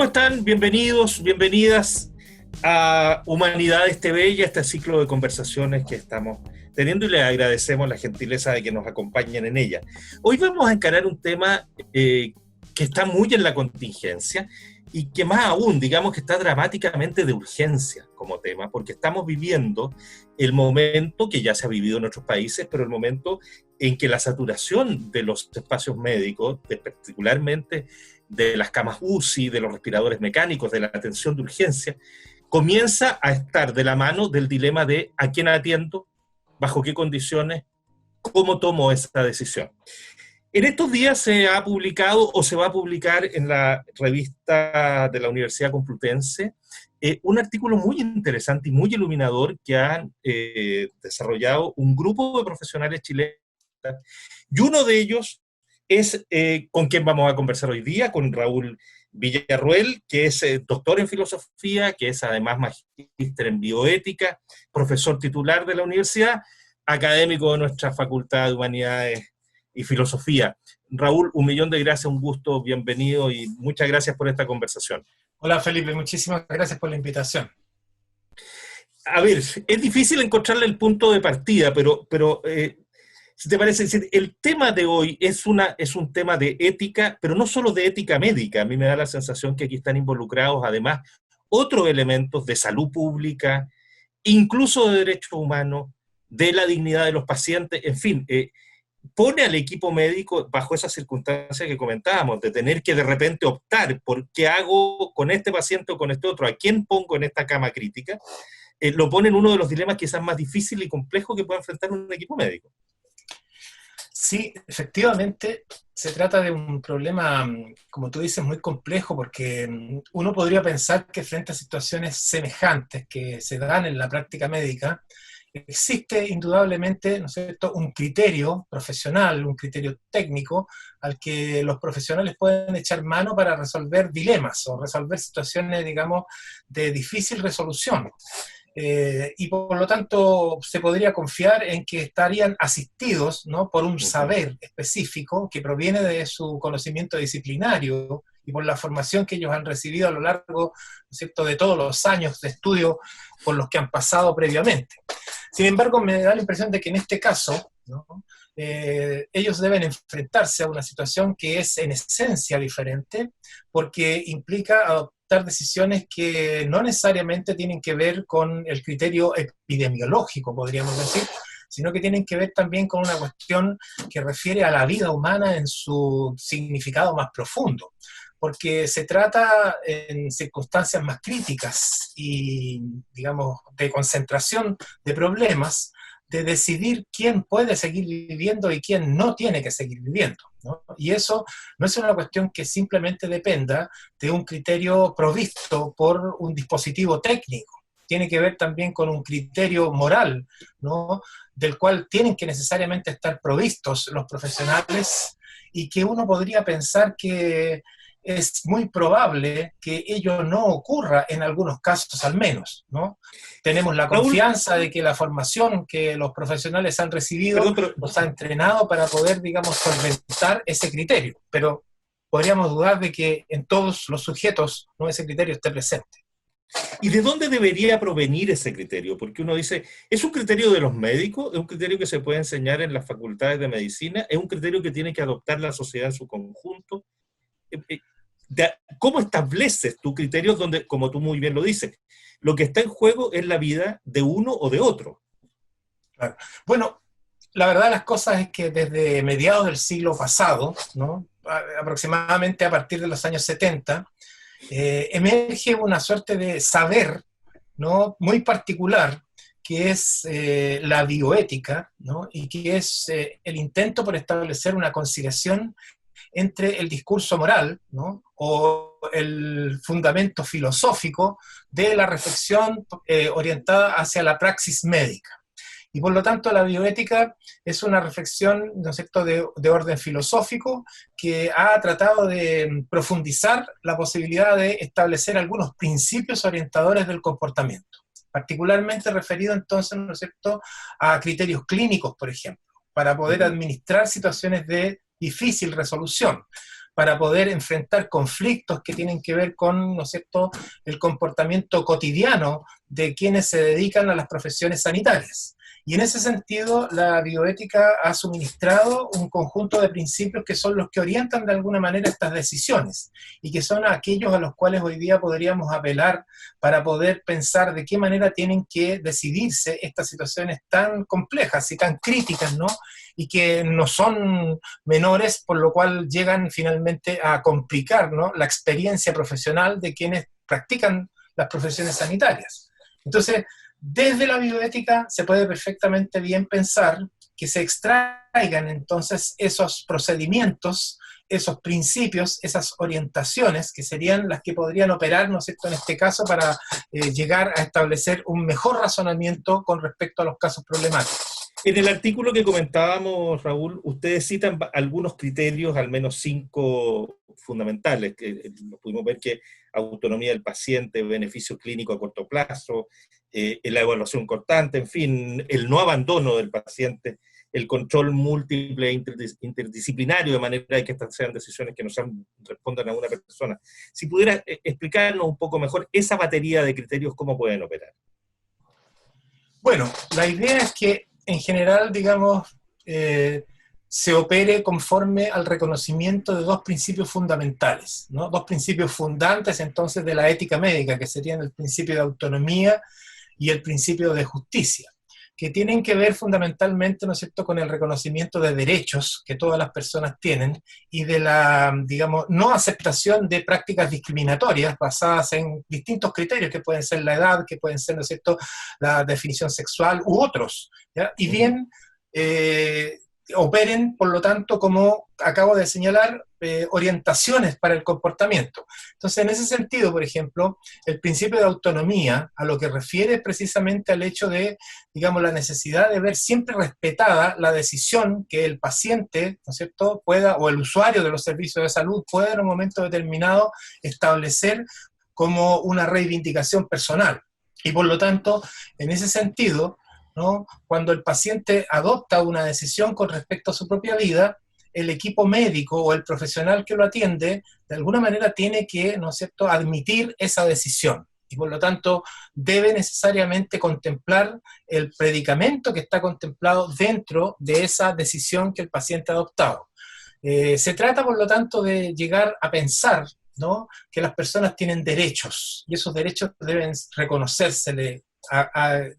¿Cómo están? Bienvenidos, bienvenidas a Humanidades TV y a este ciclo de conversaciones que estamos teniendo y les agradecemos la gentileza de que nos acompañen en ella. Hoy vamos a encarar un tema que está muy en la contingencia y que más aún, digamos que está dramáticamente de urgencia como tema, porque estamos viviendo el momento que ya se ha vivido en otros países, pero el momento en que la saturación de los espacios médicos, particularmente de las camas UCI, de los respiradores mecánicos, de la atención de urgencia, comienza a estar de la mano del dilema de a quién atiendo, bajo qué condiciones, cómo tomo esa decisión. En estos días se ha publicado o se va a publicar en la revista de la Universidad Complutense un artículo muy interesante y muy iluminador que han desarrollado un grupo de profesionales chilenos, y uno de ellos es con quien vamos a conversar hoy día, con Raúl Villarruel, que es doctor en filosofía, que es además magíster en bioética, profesor titular de la universidad, académico de nuestra Facultad de Humanidades y Filosofía. Raúl, un millón de gracias, un gusto, bienvenido y muchas gracias por esta conversación. Hola Felipe, muchísimas gracias por la invitación. A ver, es difícil encontrarle el punto de partida, pero si te parece, el tema de hoy es un tema de ética, pero no solo de ética médica. A mí me da la sensación que aquí están involucrados además otros elementos de salud pública, incluso de derechos humanos, de la dignidad de los pacientes, en fin, pone al equipo médico bajo esas circunstancias que comentábamos, de tener que de repente optar por qué hago con este paciente o con este otro, a quién pongo en esta cama crítica, lo pone en uno de los dilemas quizás más difíciles y complejos que puede enfrentar un equipo médico. Sí, efectivamente, se trata de un problema, como tú dices, muy complejo, porque uno podría pensar que frente a situaciones semejantes que se dan en la práctica médica, existe indudablemente, ¿no es cierto?, un criterio profesional, un criterio técnico al que los profesionales pueden echar mano para resolver dilemas o resolver situaciones, digamos, de difícil resolución. Y por lo tanto se podría confiar en que estarían asistidos, ¿no?, por un saber específico que proviene de su conocimiento disciplinario y por la formación que ellos han recibido a lo largo, ¿no es cierto?, de todos los años de estudio por los que han pasado previamente. Sin embargo, me da la impresión de que en este caso, ¿no?, ellos deben enfrentarse a una situación que es en esencia diferente, porque implica adoptar decisiones que no necesariamente tienen que ver con el criterio epidemiológico, podríamos decir, sino que tienen que ver también con una cuestión que refiere a la vida humana en su significado más profundo, porque se trata en circunstancias más críticas y, digamos, de concentración de problemas, de decidir quién puede seguir viviendo y quién no tiene que seguir viviendo, ¿no? Y eso no es una cuestión que simplemente dependa de un criterio provisto por un dispositivo técnico. Tiene que ver también con un criterio moral, ¿no?, del cual tienen que necesariamente estar provistos los profesionales y que uno podría pensar que es muy probable que ello no ocurra en algunos casos al menos, ¿no? Tenemos la confianza de que la formación que los profesionales han recibido los ha entrenado para poder, digamos, solventar ese criterio, pero podríamos dudar de que en todos los sujetos, ¿no?, ese criterio esté presente. ¿Y de dónde debería provenir ese criterio? Porque uno dice, ¿es un criterio de los médicos? ¿Es un criterio que se puede enseñar en las facultades de medicina? ¿Es un criterio que tiene que adoptar la sociedad en su conjunto? ¿Cómo estableces tus criterios donde, como tú muy bien lo dices, lo que está en juego es la vida de uno o de otro? Claro. Bueno, la verdad de las cosas es que desde mediados del siglo pasado, ¿no?, aproximadamente a partir de los años 70, emerge una suerte de saber, ¿no?, muy particular, que es la bioética, ¿no?, y que es el intento por establecer una conciliación entre el discurso moral, ¿no?, o el fundamento filosófico de la reflexión orientada hacia la praxis médica. Y por lo tanto la bioética es una reflexión, ¿no es cierto?, de orden filosófico que ha tratado de profundizar la posibilidad de establecer algunos principios orientadores del comportamiento, particularmente referido entonces, ¿no es cierto?, a criterios clínicos, por ejemplo, para poder administrar situaciones de difícil resolución. para poder enfrentar conflictos que tienen que ver con, ¿no es cierto?, el comportamiento cotidiano de quienes se dedican a las profesiones sanitarias. Y en ese sentido, la bioética ha suministrado un conjunto de principios que son los que orientan de alguna manera estas decisiones y que son aquellos a los cuales hoy día podríamos apelar para poder pensar de qué manera tienen que decidirse estas situaciones tan complejas y tan críticas, ¿no? Y que no son menores, por lo cual llegan finalmente a complicar, ¿no?, la experiencia profesional de quienes practican las profesiones sanitarias. Entonces, desde la bioética se puede perfectamente bien pensar que se extraigan entonces esos procedimientos, esos principios, esas orientaciones que serían las que podrían operar, ¿no es cierto?, en este caso para llegar a establecer un mejor razonamiento con respecto a los casos problemáticos. En el artículo que comentábamos, Raúl, ustedes citan algunos criterios, al menos 5 fundamentales, que pudimos ver que autonomía del paciente, beneficio clínico a corto plazo, la evaluación constante, en fin, el no abandono del paciente, el control múltiple e interdisciplinario, de manera que estas sean decisiones que no respondan a una persona. Si pudiera explicarnos un poco mejor esa batería de criterios, ¿cómo pueden operar? Bueno, la idea es que en general, digamos, se opere conforme al reconocimiento de 2 principios fundamentales, ¿no? 2 principios fundantes entonces de la ética médica, que serían el principio de autonomía y el principio de justicia, que tienen que ver fundamentalmente, ¿no es cierto?, con el reconocimiento de derechos que todas las personas tienen y de la, digamos, no aceptación de prácticas discriminatorias basadas en distintos criterios, que pueden ser la edad, que pueden ser, ¿no es cierto?, la definición sexual u otros, ¿ya? Y bien, operen, por lo tanto, como acabo de señalar, orientaciones para el comportamiento. Entonces, en ese sentido, por ejemplo, el principio de autonomía, a lo que refiere precisamente al hecho de, digamos, la necesidad de ver siempre respetada la decisión que el paciente, ¿no es cierto?, pueda, o el usuario de los servicios de salud pueda en un momento determinado establecer como una reivindicación personal. Y por lo tanto, en ese sentido, ¿no?, cuando el paciente adopta una decisión con respecto a su propia vida, el equipo médico o el profesional que lo atiende, de alguna manera tiene que, ¿no es cierto?, admitir esa decisión. Y por lo tanto, debe necesariamente contemplar el predicamento que está contemplado dentro de esa decisión que el paciente ha adoptado. Se trata, por lo tanto, de llegar a pensar, ¿no?, que las personas tienen derechos, y esos derechos deben reconocérsele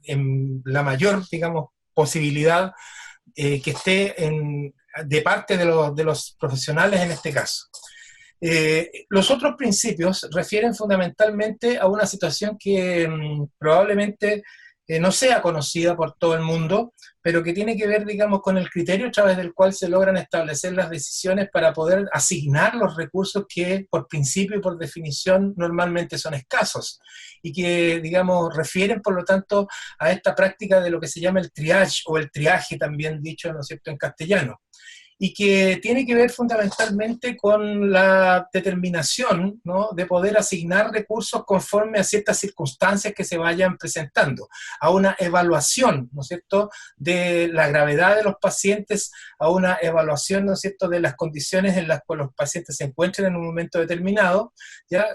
en la mayor, digamos, posibilidad que esté de parte de los profesionales en este caso. Los otros principios refieren fundamentalmente a una situación que probablemente no sea conocida por todo el mundo, pero que tiene que ver, digamos, con el criterio a través del cual se logran establecer las decisiones para poder asignar los recursos que, por principio y por definición, normalmente son escasos, y que, digamos, refieren, por lo tanto, a esta práctica de lo que se llama el triage, o el triaje también dicho, ¿no es cierto?, en castellano, y que tiene que ver fundamentalmente con la determinación, ¿no?, de poder asignar recursos conforme a ciertas circunstancias que se vayan presentando, a una evaluación, ¿no es cierto?, de la gravedad de los pacientes, a una evaluación, ¿no es cierto?, de las condiciones en las que los pacientes se encuentran en un momento determinado, ¿ya?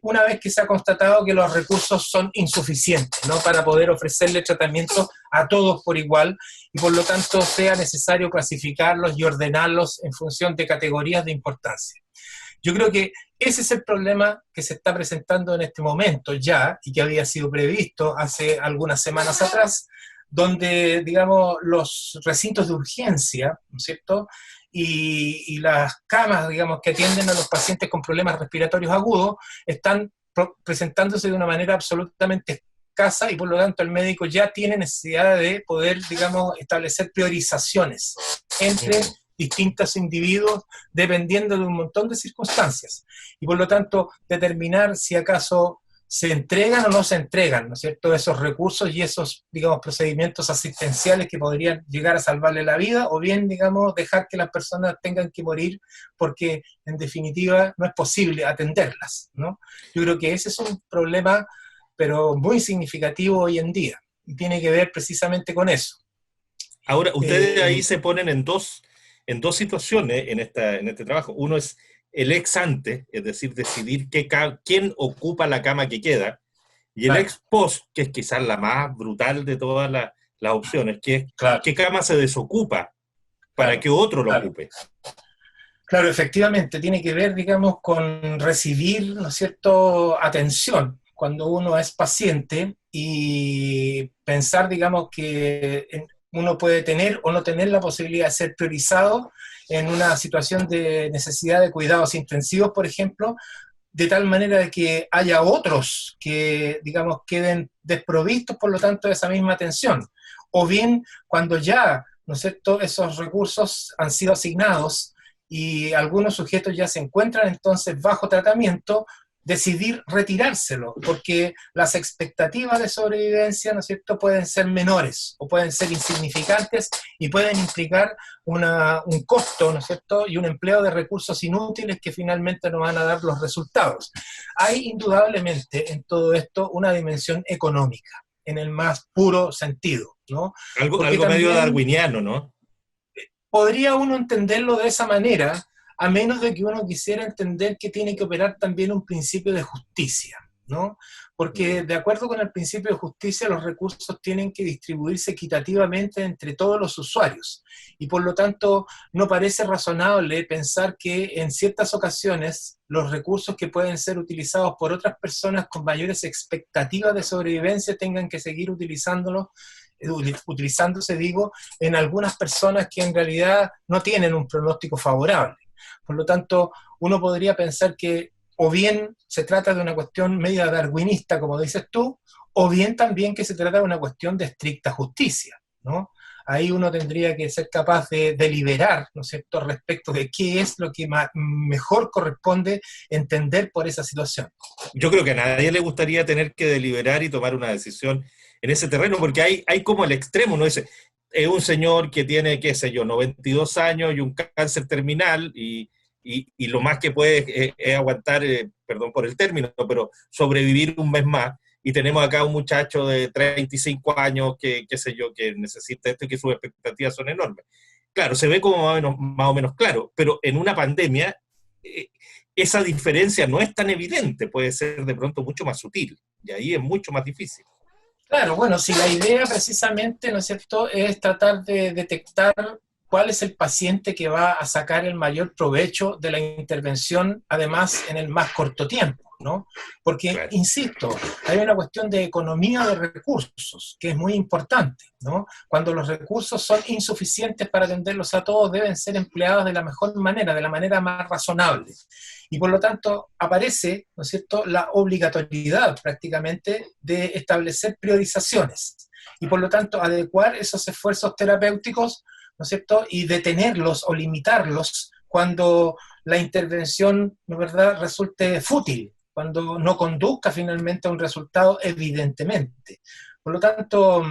Una vez que se ha constatado que los recursos son insuficientes, ¿no?, para poder ofrecerle tratamiento a todos por igual, y por lo tanto sea necesario clasificarlos y ordenarlos en función de categorías de importancia. Yo creo que ese es el problema que se está presentando en este momento ya, y que había sido previsto hace algunas semanas atrás, donde, digamos, los recintos de urgencia, ¿no es cierto?, y las camas, digamos, que atienden a los pacientes con problemas respiratorios agudos, están presentándose de una manera absolutamente escasa, y por lo tanto el médico ya tiene necesidad de poder, digamos, establecer priorizaciones entre distintos individuos dependiendo de un montón de circunstancias, y por lo tanto determinar si acaso se entregan o no se entregan, ¿no es cierto?, esos recursos y esos, digamos, procedimientos asistenciales que podrían llegar a salvarle la vida, o bien, digamos, dejar que las personas tengan que morir porque, en definitiva, no es posible atenderlas, ¿no? Yo creo que ese es un problema, pero muy significativo hoy en día, y tiene que ver precisamente con eso. Ahora, ustedes ahí se ponen en dos situaciones en este trabajo. Uno es el ex ante, es decir, decidir quién ocupa la cama que queda, y el Claro, ex post, que es quizás la más brutal de todas las opciones, que es claro, qué cama se desocupa para claro, que otro lo claro. ocupe. Claro, efectivamente, tiene que ver, digamos, con recibir, ¿no es cierto?, atención cuando uno es paciente y pensar, digamos, que uno puede tener o no tener la posibilidad de ser priorizado en una situación de necesidad de cuidados intensivos, por ejemplo, de tal manera de que haya otros que, digamos, queden desprovistos, por lo tanto, de esa misma atención. O bien, cuando ya, ¿no es cierto?, esos recursos han sido asignados y algunos sujetos ya se encuentran entonces bajo tratamiento, decidir retirárselo, porque las expectativas de sobrevivencia, ¿no es cierto?, pueden ser menores o pueden ser insignificantes y pueden implicar un costo, ¿no es cierto?, y un empleo de recursos inútiles que finalmente no van a dar los resultados. Hay indudablemente en todo esto una dimensión económica, en el más puro sentido, ¿no? Porque Algo medio también darwiniano, ¿no? podría uno entenderlo de esa manera, a menos de que uno quisiera entender que tiene que operar también un principio de justicia, ¿no? Porque de acuerdo con el principio de justicia, los recursos tienen que distribuirse equitativamente entre todos los usuarios. Y por lo tanto, no parece razonable pensar que en ciertas ocasiones los recursos que pueden ser utilizados por otras personas con mayores expectativas de sobrevivencia tengan que seguir utilizándose, digo, en algunas personas que en realidad no tienen un pronóstico favorable. Por lo tanto, uno podría pensar que o bien se trata de una cuestión media darwinista, como dices tú, o bien también que se trata de una cuestión de estricta justicia, ¿no? Ahí uno tendría que ser capaz de deliberar, ¿no es cierto?, respecto de qué es lo que mejor corresponde entender por esa situación. Yo creo que a nadie le gustaría tener que deliberar y tomar una decisión en ese terreno, porque hay como el extremo, ¿no? Es un señor que tiene, qué sé yo, 92 años y un cáncer terminal y lo más que puede es aguantar, perdón por el término, pero sobrevivir un mes más. Y tenemos acá un muchacho de 35 años que, qué sé yo, que necesita esto y que sus expectativas son enormes. Claro, se ve como más o menos claro, pero en una pandemia esa diferencia no es tan evidente, puede ser de pronto mucho más sutil, y ahí es mucho más difícil. Claro, bueno, si la idea precisamente, ¿no es cierto?, es tratar de detectar cuál es el paciente que va a sacar el mayor provecho de la intervención, además en el más corto tiempo, ¿no? Porque, Claro. insisto, hay una cuestión de economía de recursos que es muy importante, ¿no? Cuando los recursos son insuficientes para atenderlos a todos, deben ser empleados de la mejor manera, de la manera más razonable. Y por lo tanto aparece, ¿no es cierto?, la obligatoriedad prácticamente de establecer priorizaciones y por lo tanto adecuar esos esfuerzos terapéuticos, ¿no es cierto?, y detenerlos o limitarlos cuando la intervención, ¿no es verdad?, resulte fútil, cuando no conduzca finalmente a un resultado evidentemente. Por lo tanto,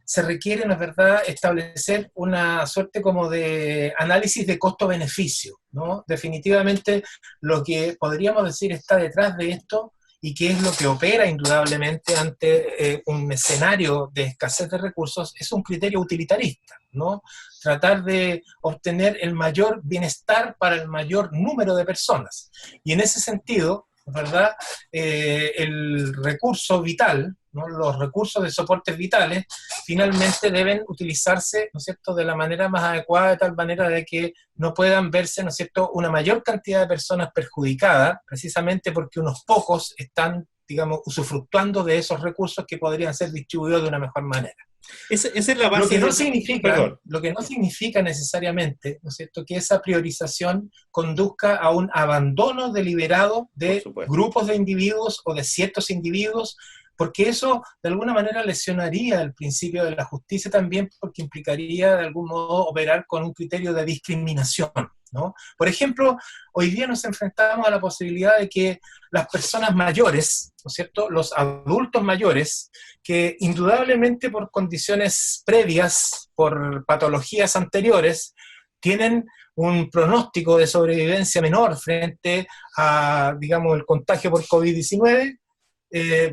se requiere, ¿no es verdad?, establecer una suerte como de análisis de costo-beneficio, ¿no? Definitivamente lo que podríamos decir está detrás de esto y que es lo que opera indudablemente ante un escenario de escasez de recursos es un criterio utilitarista, ¿no? Tratar de obtener el mayor bienestar para el mayor número de personas. Y en ese sentido, ¿verdad?, el recurso vital, ¿no?, los recursos de soportes vitales, finalmente deben utilizarse, ¿no es cierto?, de la manera más adecuada, de tal manera de que no puedan verse, ¿no es cierto?, una mayor cantidad de personas perjudicadas, precisamente porque unos pocos están, digamos, usufructuando de esos recursos que podrían ser distribuidos de una mejor manera. Esa es la base perdón. Lo que no significa necesariamente, ¿no es cierto?, que esa priorización conduzca a un abandono deliberado Por de supuesto. grupos de individuos o de ciertos individuos, porque eso de alguna manera lesionaría el principio de la justicia también, porque implicaría de algún modo operar con un criterio de discriminación, ¿no? Por ejemplo, hoy día nos enfrentamos a la posibilidad de que las personas mayores, ¿no es cierto?, los adultos mayores, que indudablemente por condiciones previas, por patologías anteriores, tienen un pronóstico de sobrevivencia menor frente a, digamos, el contagio por COVID-19,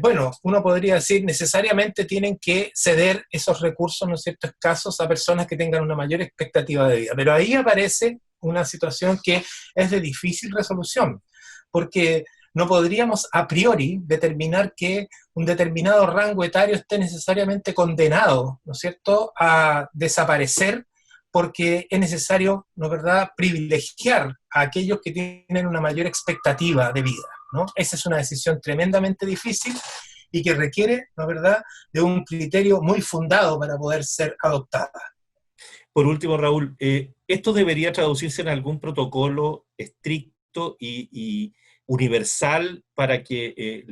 bueno, uno podría decir necesariamente tienen que ceder esos recursos, ¿no es cierto?, escasos a personas que tengan una mayor expectativa de vida. Pero ahí aparece una situación que es de difícil resolución, porque no podríamos a priori determinar que un determinado rango etario esté necesariamente condenado, ¿no es cierto?, a desaparecer, porque es necesario, ¿no es verdad?, privilegiar a aquellos que tienen una mayor expectativa de vida, ¿no? Esa es una decisión tremendamente difícil y que requiere, ¿no es verdad?, de un criterio muy fundado para poder ser adoptada. Por último, Raúl, ¿esto debería traducirse en algún protocolo estricto y universal para que,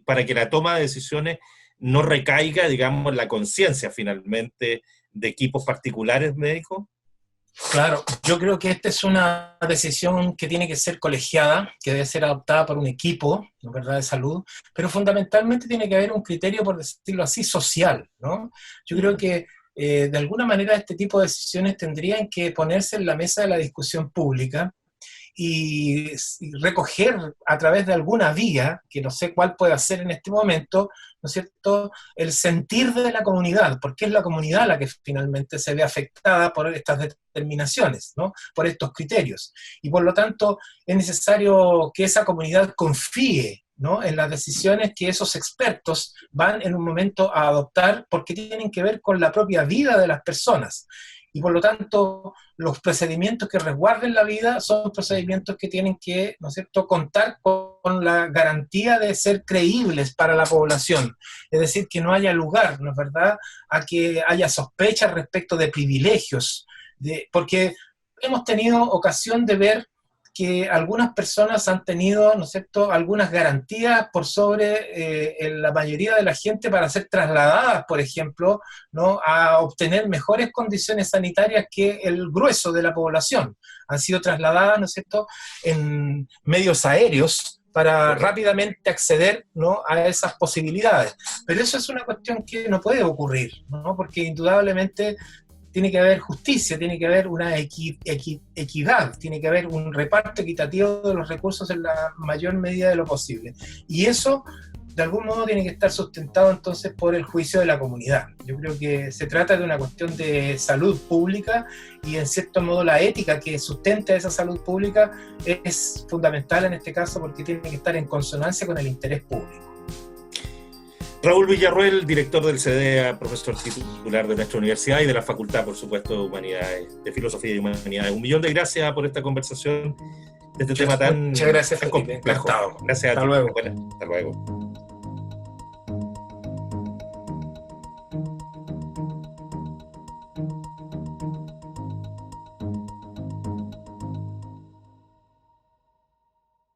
para que la toma de decisiones no recaiga, digamos, en la conciencia finalmente de equipos particulares médicos? Claro, yo creo que esta es una decisión que tiene que ser colegiada, que debe ser adoptada por un equipo, ¿no?, ¿verdad?, de salud, pero fundamentalmente tiene que haber un criterio, por decirlo así, social, ¿no? Yo creo que de alguna manera este tipo de decisiones tendrían que ponerse en la mesa de la discusión pública y recoger a través de alguna vía, que no sé cuál puede hacer en este momento, ¿no es cierto?, el sentir de la comunidad, porque es la comunidad la que finalmente se ve afectada por estas determinaciones, ¿no?, por estos criterios. Y por lo tanto es necesario que esa comunidad confíe, ¿no?, en las decisiones que esos expertos van en un momento a adoptar, porque tienen que ver con la propia vida de las personas. Y por lo tanto, los procedimientos que resguarden la vida son procedimientos que tienen que, ¿no es cierto?, contar con la garantía de ser creíbles para la población. Es decir, que no haya lugar, ¿no es verdad?, a que haya sospechas respecto de privilegios. Porque hemos tenido ocasión de ver que algunas personas han tenido, ¿no es cierto?, algunas garantías por sobre la mayoría de la gente para ser trasladadas, por ejemplo, ¿no?, a obtener mejores condiciones sanitarias que el grueso de la población. Han sido trasladadas, ¿no es cierto?, en medios aéreos para rápidamente acceder, ¿no?, a esas posibilidades. Pero eso es una cuestión que no puede ocurrir, ¿no?, porque indudablemente tiene que haber justicia, tiene que haber una equidad, tiene que haber un reparto equitativo de los recursos en la mayor medida de lo posible. Y eso, de algún modo, tiene que estar sustentado entonces por el juicio de la comunidad. Yo creo que se trata de una cuestión de salud pública y, en cierto modo, la ética que sustenta esa salud pública es fundamental en este caso porque tiene que estar en consonancia con el interés público. Raúl Villarroel, director del CDEA, profesor titular de nuestra universidad y de la Facultad, por supuesto, de Humanidades, de Filosofía y Humanidades. 1.000.000 de gracias por esta conversación de este tema tan, Muchas gracias, tan Felipe. complejo. Encantado. Gracias a ti. Hasta luego. Hasta luego.